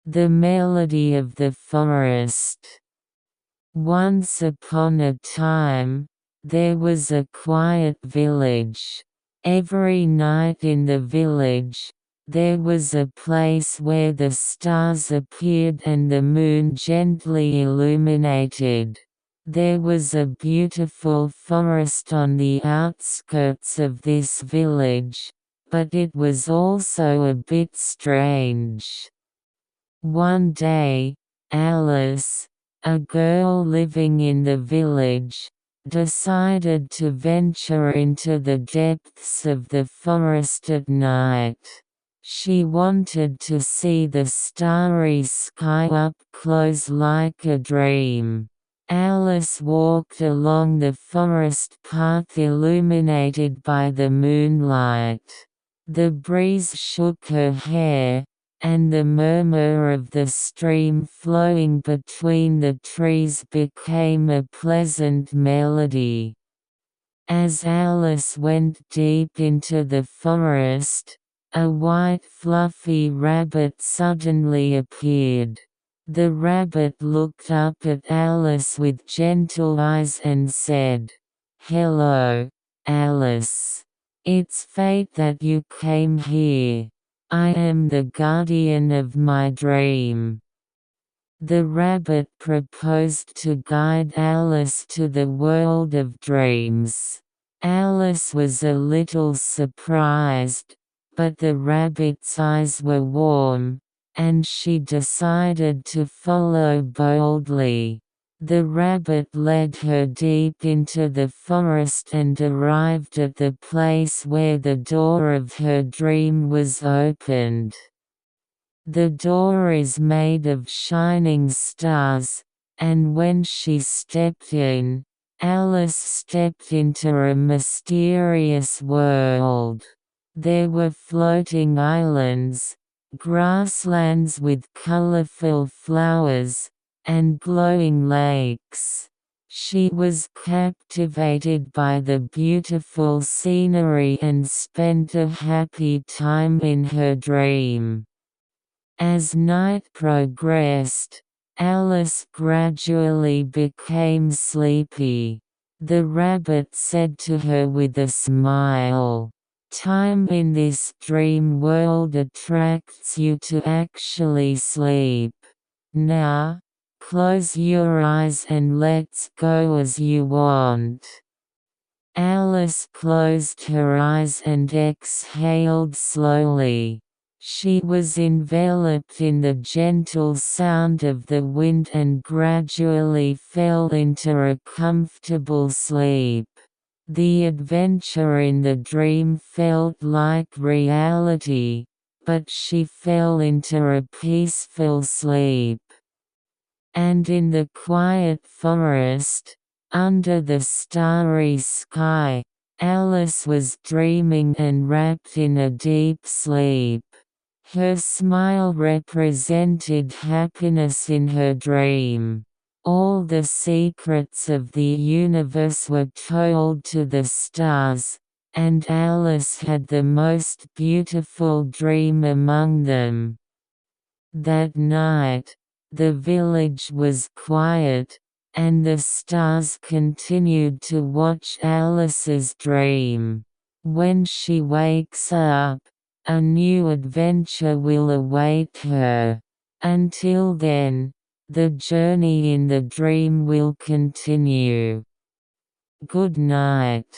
The Melody of the Forest. Once upon a time, there was a quiet village. Every night in the village, there was a place where the stars appeared and the moon gently illuminated. There was a beautiful forest on the outskirts of this village, but it was also a bit strange. One day, Alice, a girl living in the village, decided to venture into the depths of the forest at night. She wanted to see the starry sky up close like a dream. Alice walked along the forest path illuminated by the moonlight. The breeze shook her hair, and the murmur of the stream flowing between the trees became a pleasant melody. As Alice went deep into the forest, a white fluffy rabbit suddenly appeared. The rabbit looked up at Alice with gentle eyes and said, "Hello, Alice. It's fate that you came here. I am the guardian of my dream." The rabbit proposed to guide Alice to the world of dreams. Alice was a little surprised, but the rabbit's eyes were warm, and she decided to follow boldly. The rabbit led her deep into the forest and arrived at the place where the door of her dream was opened. The door is made of shining stars, and when she stepped in, Alice stepped into a mysterious world. There were floating islands, grasslands with colorful flowers, and glowing lakes. She was captivated by the beautiful scenery and spent a happy time in her dream. As night progressed, Alice gradually became sleepy. The rabbit said to her with a smile, "Time in this dream world attracts you to actually sleep. Now, close your eyes and let's go as you want." Alice closed her eyes and exhaled slowly. She was enveloped in the gentle sound of the wind and gradually fell into a comfortable sleep. The adventure in the dream felt like reality, but she fell into a peaceful sleep. And in the quiet forest, under the starry sky, Alice was dreaming and wrapped in a deep sleep. Her smile represented happiness in her dream. All the secrets of the universe were told to the stars, and Alice had the most beautiful dream among them. That night, the village was quiet, and the stars continued to watch Alice's dream. When she wakes up, a new adventure will await her. Until then, the journey in the dream will continue. Good night.